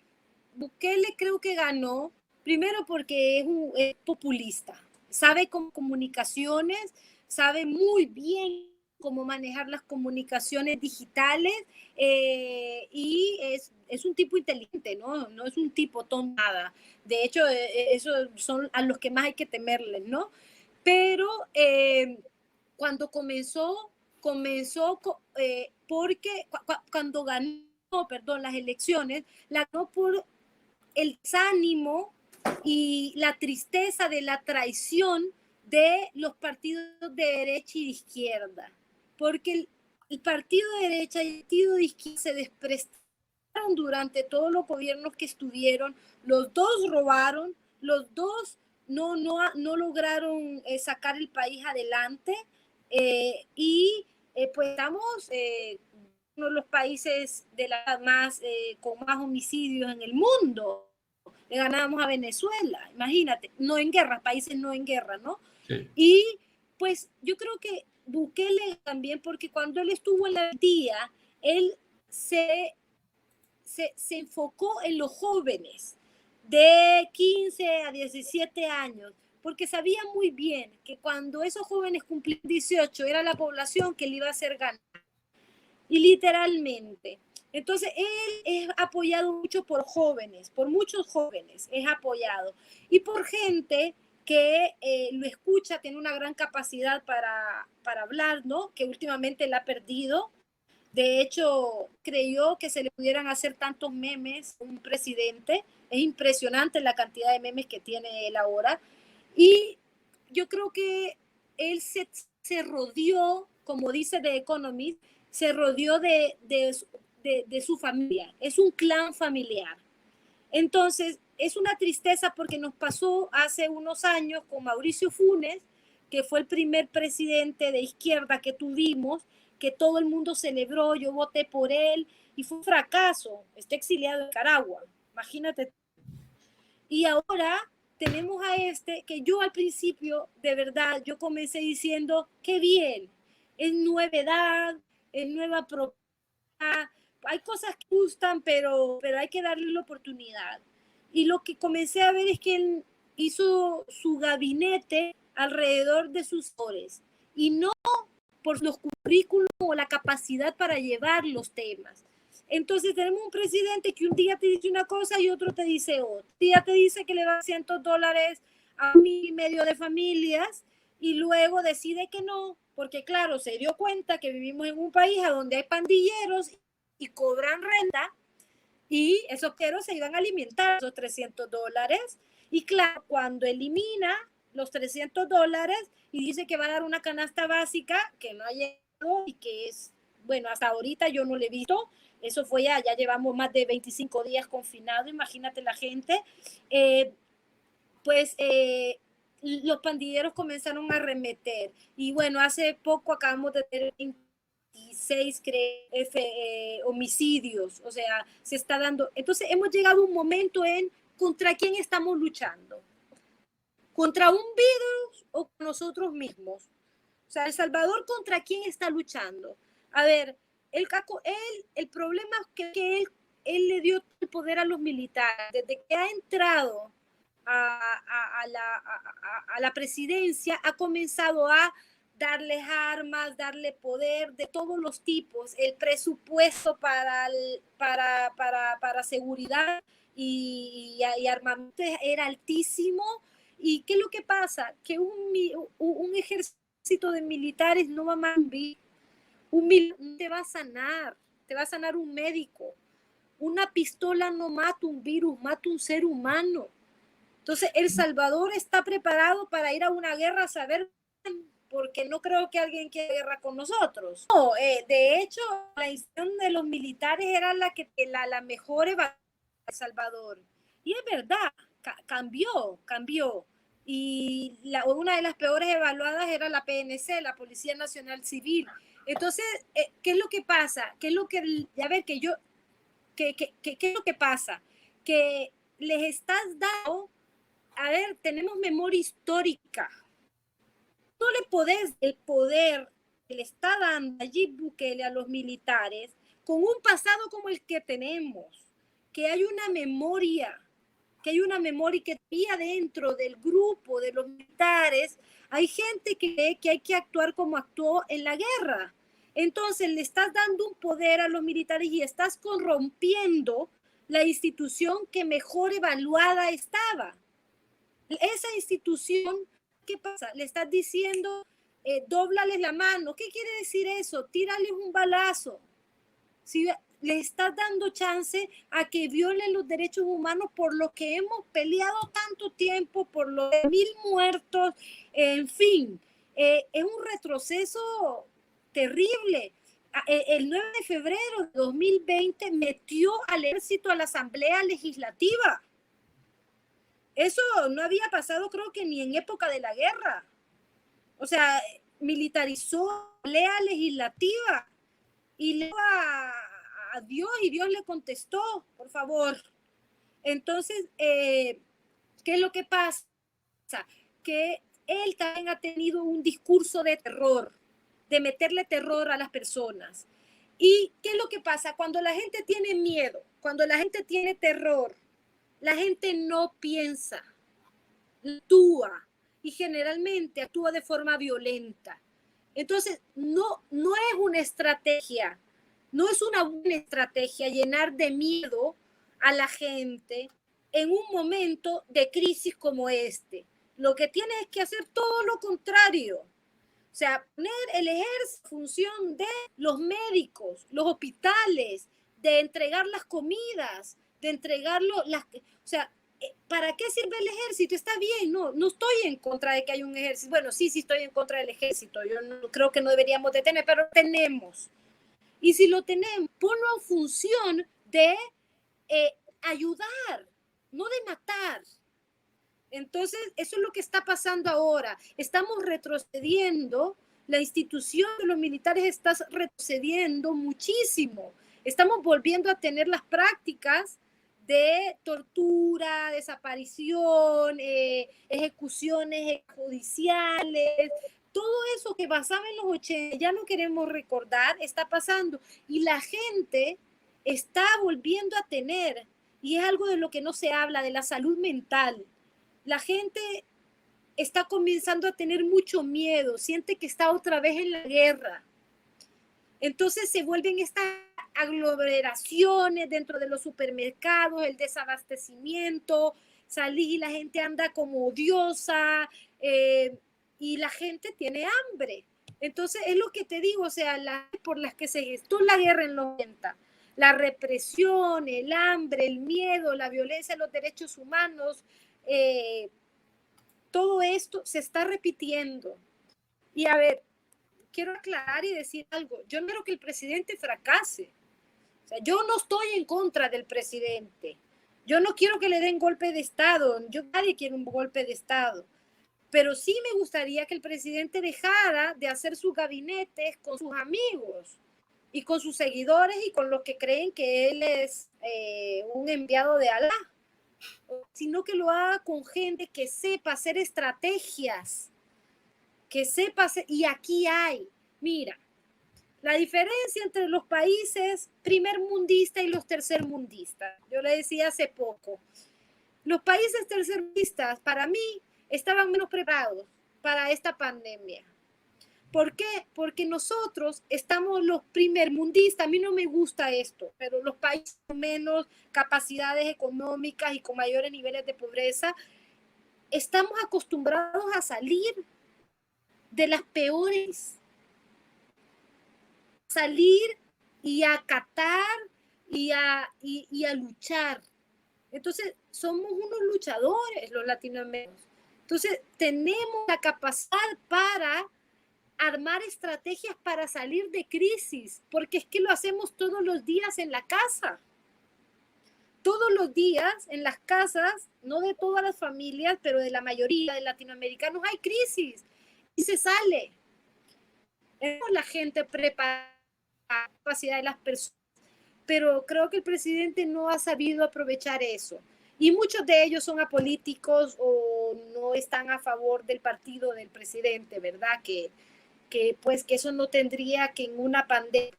Bukele creo que ganó, primero porque es populista, sabe con comunicaciones, sabe muy bien cómo manejar las comunicaciones digitales, y es un tipo inteligente, ¿no? No es un tipo tontada. De hecho, esos son a los que más hay que temerles, ¿no? Pero cuando comenzó porque cuando ganó, las elecciones, la ganó por el desánimo y la tristeza de la traición de los partidos de derecha y de izquierda, porque el partido de derecha y el partido de izquierda se desprestaron durante todos los gobiernos que estuvieron. Los dos robaron, los dos no lograron sacar el país adelante, y pues estamos uno de los países con más homicidios en el mundo. Le ganábamos a Venezuela, imagínate, no en guerra, países no en guerra, ¿no? Sí. Y pues yo creo que Bukele también, porque cuando él estuvo en la tía, él se enfocó en los jóvenes de 15 a 17 años, porque sabía muy bien que cuando esos jóvenes cumplían 18 era la población que le iba a hacer ganar. Y literalmente. Entonces, él es apoyado mucho por jóvenes, por muchos jóvenes, es apoyado. Y por gente que lo escucha, tiene una gran capacidad para hablar, ¿no? Que últimamente la ha perdido. De hecho, creyó que se le pudieran hacer tantos memes a un presidente. Es impresionante la cantidad de memes que tiene él ahora. Y yo creo que él se rodeó, como dice The Economist, se rodeó de su familia. Es un clan familiar. Entonces, es una tristeza porque nos pasó hace unos años con Mauricio Funes, que fue el primer presidente de izquierda que tuvimos, que todo el mundo celebró, yo voté por él, y fue un fracaso. Está exiliado en Nicaragua, imagínate. Y ahora tenemos a este, que yo al principio, de verdad, yo comencé diciendo, qué bien, es novedad, es nueva propuesta, hay cosas que gustan, pero hay que darle la oportunidad. Y lo que comencé a ver es que él hizo su gabinete alrededor de sus actores, y no por los currículos o la capacidad para llevar los temas. Entonces tenemos un presidente que un día te dice una cosa y otro te dice otra. Un día te dice que le da $100 a 1,5 millones de familias y luego decide que no, porque claro, se dio cuenta que vivimos en un país a donde hay pandilleros y cobran renta, y esos perros se iban a alimentar esos $300. Y claro, cuando elimina los $300 y dice que va a dar una canasta básica que no ha llegado y que es, bueno, hasta ahorita yo no le he visto. Eso fue ya llevamos más de 25 días confinados, imagínate la gente. Los pandilleros comenzaron a arremeter. Y bueno, hace poco acabamos de tener 26 homicidios, o sea, se está dando. Entonces hemos llegado a un momento en contra quién estamos luchando. ¿Contra un virus o con nosotros mismos? O sea, El Salvador, ¿contra quién está luchando? A ver, el problema es que él le dio el poder a los militares. Desde que ha entrado a la presidencia, ha comenzado a darles armas, darle poder de todos los tipos. El presupuesto para seguridad y armamento era altísimo. ¿Y qué es lo que pasa? Que un ejército de militares no va a mandar. Un militar te va a sanar un médico. Una pistola no mata un virus, mata un ser humano. Entonces, El Salvador está preparado para ir a una guerra, saber, porque no creo que alguien quiera guerra con nosotros. No, de hecho, la institución de los militares era la mejor evaluación de El Salvador. Y es verdad, cambió. Y una de las peores evaluadas era la PNC, la Policía Nacional Civil. Entonces, ¿qué es lo que pasa? ¿Qué es lo que pasa? Que les estás dando, a ver, tenemos memoria histórica. No le podés el poder que le está dando Nayib Bukele a los militares con un pasado como el que tenemos, que hay una memoria que todavía dentro del grupo de los militares hay gente que cree que hay que actuar como actuó en la guerra. Entonces le estás dando un poder a los militares y estás corrompiendo la institución que mejor evaluada estaba. Esa institución, ¿qué pasa? Le estás diciendo, dóblales la mano. ¿Qué quiere decir eso? Tírales un balazo. Si le estás dando chance a que violen los derechos humanos por lo que hemos peleado tanto tiempo, por los 1,000 muertos, en fin, es un retroceso terrible. El 9 de febrero de 2020 metió al ejército a la Asamblea Legislativa. Eso no había pasado, creo que ni en época de la guerra. O sea, militarizó la Asamblea Legislativa y le dio a Dios y Dios le contestó, por favor. Entonces, ¿qué es lo que pasa? Que él también ha tenido un discurso de terror, de meterle terror a las personas. ¿Y qué es lo que pasa? Cuando la gente tiene miedo, cuando la gente tiene terror, la gente no piensa, actúa. y generalmente actúa de forma violenta. Entonces, no es una estrategia, no es una buena estrategia llenar de miedo a la gente en un momento de crisis como este. Lo que tienes es que hacer todo lo contrario. O sea, poner el ejército en función de los médicos, los hospitales, de entregar las comidas, de entregarlo, o sea, ¿para qué sirve el ejército? Está bien, no estoy en contra de que haya un ejército. Bueno, sí estoy en contra del ejército. Yo no, creo que no deberíamos de tener, pero tenemos. Y si lo tenemos, ponlo en función de ayudar, no de matar. Entonces, eso es lo que está pasando ahora. Estamos retrocediendo, la institución de los militares está retrocediendo muchísimo. Estamos volviendo a tener las prácticas de tortura, desaparición, ejecuciones judiciales, todo eso que pasaba en los 80, ya no queremos recordar, está pasando. Y la gente está volviendo a tener, y es algo de lo que no se habla, de la salud mental. La gente está comenzando a tener mucho miedo, siente que está otra vez en la guerra. Entonces se vuelven estas aglomeraciones dentro de los supermercados, el desabastecimiento, salir y la gente anda como odiosa y la gente tiene hambre. Entonces es lo que te digo, o sea, por las que se gestó la guerra en los 90, la represión, el hambre, el miedo, la violencia, los derechos humanos, todo esto se está repitiendo. Y a ver, quiero aclarar y decir algo. Yo no quiero que el presidente fracase. O sea, yo no estoy en contra del presidente. Yo no quiero que le den golpe de Estado. Nadie quiere un golpe de Estado. Pero sí me gustaría que el presidente dejara de hacer sus gabinetes con sus amigos y con sus seguidores y con los que creen que él es un enviado de Alá, sino que lo haga con gente que sepa hacer estrategias, que sepa hacer, y aquí hay, mira, la diferencia entre los países primermundistas y los tercermundistas. Yo le decía hace poco, los países tercermundistas para mí estaban menos preparados para esta pandemia. ¿Por qué? Porque nosotros estamos los primermundistas, a mí no me gusta esto, pero los países con menos capacidades económicas y con mayores niveles de pobreza, estamos acostumbrados a salir de las peores, salir y a acatar y a luchar. Entonces, somos unos luchadores los latinoamericanos. Entonces, tenemos la capacidad para armar estrategias para salir de crisis, porque es que lo hacemos todos los días en la casa. Todos los días en las casas, no de todas las familias, pero de la mayoría de latinoamericanos hay crisis y se sale. La gente prepara la capacidad de las personas, pero creo que el presidente no ha sabido aprovechar eso. Y muchos de ellos son apolíticos o no están a favor del partido del presidente, ¿verdad? Que eso no tendría que en una pandemia,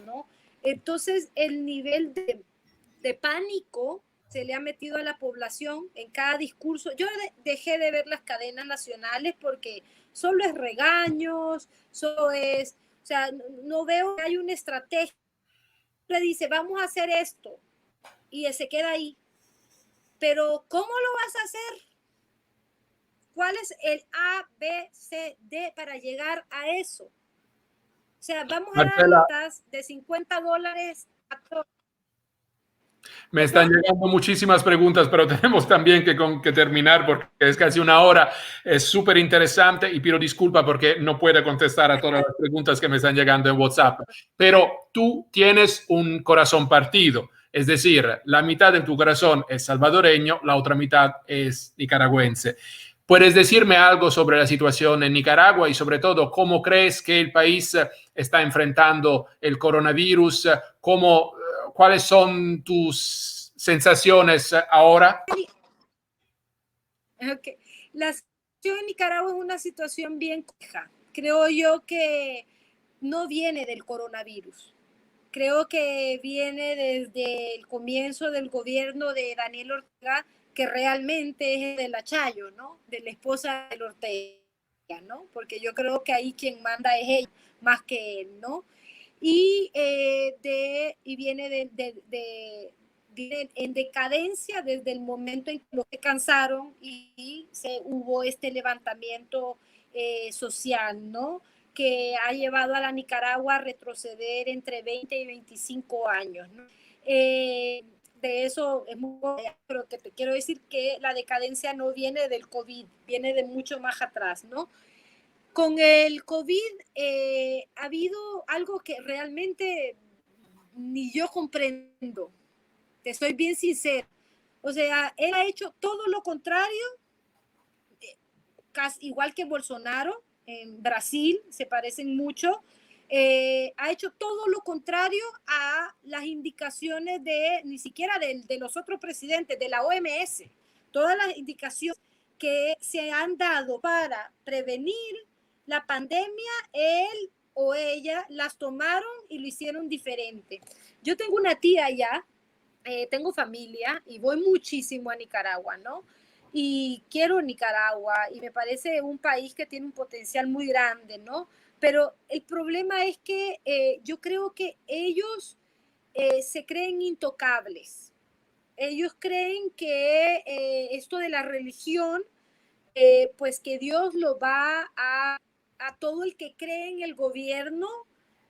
¿no? Entonces, el nivel de pánico se le ha metido a la población en cada discurso. Yo dejé de ver las cadenas nacionales porque solo es regaños, solo es, o sea, no veo que hay una estrategia. Le dice, vamos a hacer esto, y se queda ahí. Pero, ¿cómo lo vas a hacer? ¿Cuál es el A, B, C, D para llegar a eso? O sea, vamos a dar notas de $50 a todos. Me están llegando muchísimas preguntas, pero tenemos también que terminar porque es casi una hora. Es súper interesante y pido disculpa porque no puedo contestar a todas las preguntas que me están llegando en WhatsApp. Pero tú tienes un corazón partido, es decir, la mitad de tu corazón es salvadoreño, la otra mitad es nicaragüense. ¿Puedes decirme algo sobre la situación en Nicaragua y sobre todo cómo crees que el país está enfrentando el coronavirus? ¿Cuáles son tus sensaciones ahora? Okay. La situación en Nicaragua es una situación bien compleja. Creo yo que no viene del coronavirus. Creo que viene desde el comienzo del gobierno de Daniel Ortega, que realmente es el de la Chayo, ¿no? De la esposa del Ortega, ¿no? Porque yo creo que ahí quien manda es ella, más que él, ¿no? Y viene viene en decadencia desde el momento en que los se cansaron y hubo este levantamiento social, ¿no? Que ha llevado a la Nicaragua a retroceder entre 20 y 25 años, ¿no? De eso es muy, pero que te quiero decir que la decadencia no viene del COVID, viene de mucho más atrás, ¿no? Con el COVID ha habido algo que realmente ni yo comprendo, te soy bien sincera. O sea, él ha hecho todo lo contrario, casi igual que Bolsonaro en Brasil, se parecen mucho. Ha hecho todo lo contrario a las indicaciones ni siquiera de los otros presidentes, de la OMS. Todas las indicaciones que se han dado para prevenir la pandemia, él o ella las tomaron y lo hicieron diferente. Yo tengo una tía allá, tengo familia y voy muchísimo a Nicaragua, ¿no? Y quiero Nicaragua y me parece un país que tiene un potencial muy grande, ¿no? Pero el problema es que yo creo que ellos se creen intocables. Ellos creen que esto de la religión, pues que Dios lo va a todo el que cree en el gobierno,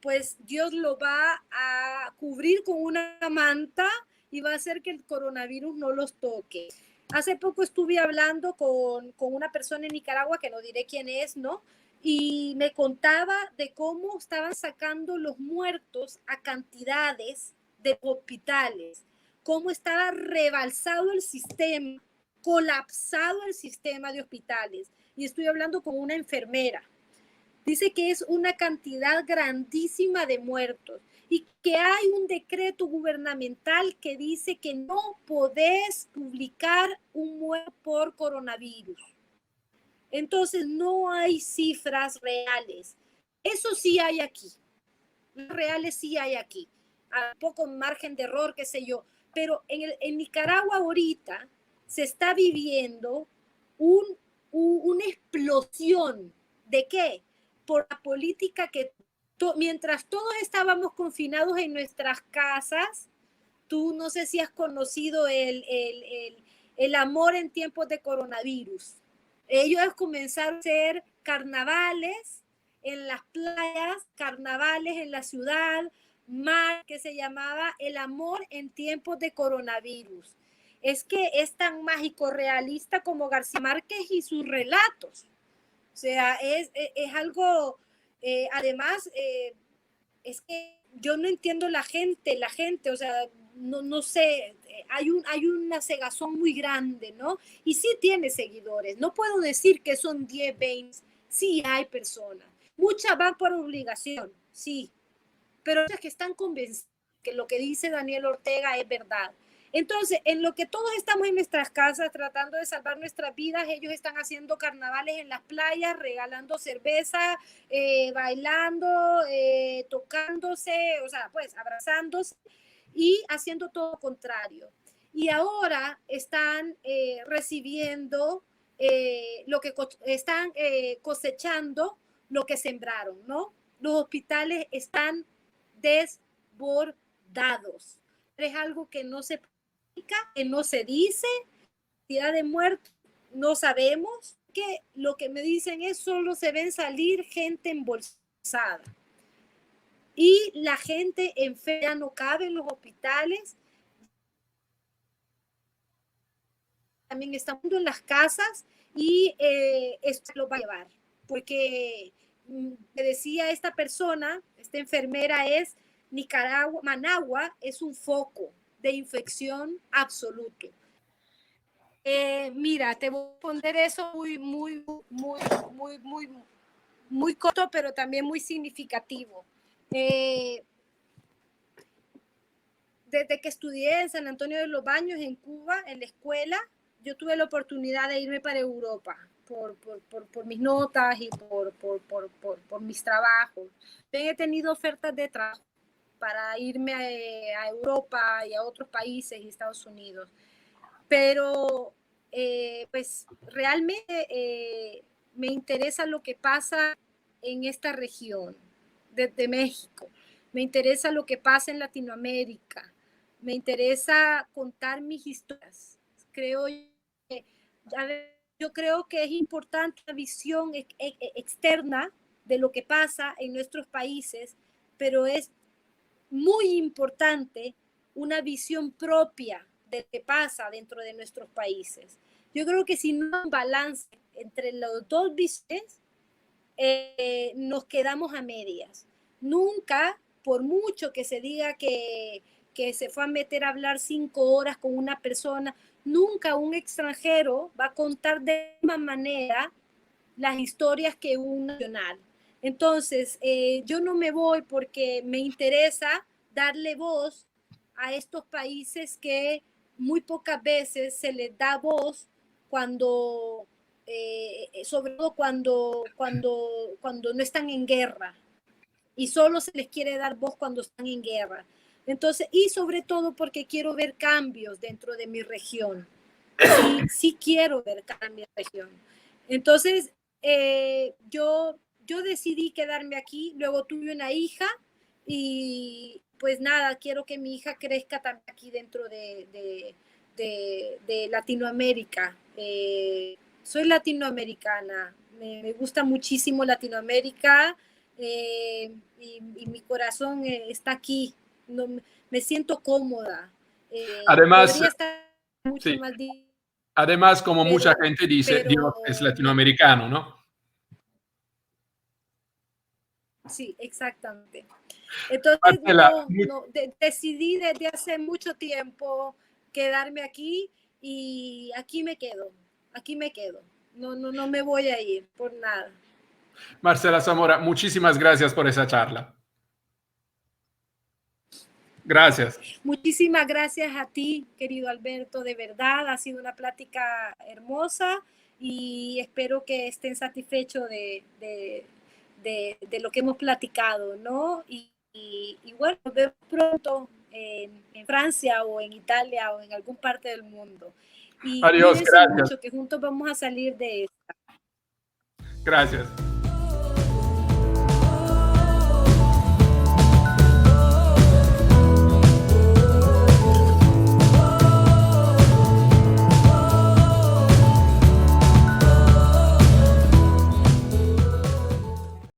pues Dios lo va a cubrir con una manta y va a hacer que el coronavirus no los toque. Hace poco estuve hablando con una persona en Nicaragua, que no diré quién es, ¿no? Y me contaba de cómo estaban sacando los muertos a cantidades de hospitales, cómo estaba rebalsado el sistema, colapsado el sistema de hospitales. Y estoy hablando con una enfermera. Dice que es una cantidad grandísima de muertos y que hay un decreto gubernamental que dice que no podés publicar un muerto por coronavirus. Entonces no hay cifras reales. Eso sí hay aquí. Reales sí hay aquí. A poco margen de error, qué sé yo. Pero en Nicaragua ahorita se está viviendo una explosión. ¿De qué? Por la política que mientras todos estábamos confinados en nuestras casas, tú no sé si has conocido el amor en tiempos de coronavirus. Ellos comenzaron a hacer carnavales en las playas, carnavales en la ciudad, que se llamaba El amor en tiempos de coronavirus. Es que es tan mágico realista como García Márquez y sus relatos. O sea, es algo, además, es que yo no entiendo la gente, o sea, no sé, hay una cegazón muy grande, ¿no? Y sí tiene seguidores, no puedo decir que son 10, 20, sí hay personas, muchas van por obligación, sí, pero muchas que están convencidas que lo que dice Daniel Ortega es verdad. Entonces, en lo que todos estamos en nuestras casas tratando de salvar nuestras vidas, ellos están haciendo carnavales en las playas, regalando cerveza, bailando, tocándose, o sea, pues abrazándose y haciendo todo lo contrario. Y ahora están recibiendo lo que están cosechando lo que sembraron, ¿no? Los hospitales están desbordados. Es algo que no se que no se dice, cantidad de muertos, no sabemos, que lo que me dicen es solo se ven salir gente embolsada. Y la gente enferma no cabe en los hospitales. También están en las casas y esto lo va a llevar. Porque me decía esta persona, esta enfermera es Nicaragua, Managua es un foco de infección absoluto. Mira, te voy a responder eso muy corto, pero también muy significativo. Desde que estudié en San Antonio de los Baños, en Cuba, en la escuela, yo tuve la oportunidad de irme para Europa por mis notas y por mis trabajos. He tenido ofertas de trabajo para irme a Europa y a otros países y Estados Unidos. Pero pues realmente me interesa lo que pasa en esta región, desde México. Me interesa lo que pasa en Latinoamérica. Me interesa contar mis historias. Yo creo que es importante la visión externa de lo que pasa en nuestros países, pero es muy importante una visión propia de lo que pasa dentro de nuestros países. Yo creo que si no hay un balance entre los dos visiones, nos quedamos a medias. Nunca, por mucho que se diga que se fue a meter a hablar 5 horas con una persona, nunca un extranjero va a contar de la misma manera las historias que un nacional. Entonces, yo no me voy porque me interesa darle voz a estos países que muy pocas veces se les da voz cuando, sobre todo cuando no están en guerra, y solo se les quiere dar voz cuando están en guerra. Entonces, y sobre todo porque quiero ver cambios dentro de mi región. Sí quiero ver cambios en mi región. Entonces, yo decidí quedarme aquí, luego tuve una hija y pues nada, quiero que mi hija crezca también aquí dentro de Latinoamérica. Soy latinoamericana, me gusta muchísimo Latinoamérica, y mi corazón está aquí, no, me siento cómoda. Además, podría estar mucho sí. más Además, como mucha gente dice, Dios es latinoamericano, ¿no? Sí, exactamente. Entonces, Marcela, decidí desde hace mucho tiempo quedarme aquí y aquí me quedo. No me voy a ir por nada. Marcela Zamora, muchísimas gracias por esa charla. Gracias. Muchísimas gracias a ti, querido Alberto, de verdad, ha sido una plática hermosa y espero que estén satisfechos de lo que hemos platicado, ¿no? Y bueno, nos vemos pronto en Francia o en Italia o en algún parte del mundo. Y adiós, cuídense gracias. mucho, que juntos vamos a salir de esta. Gracias.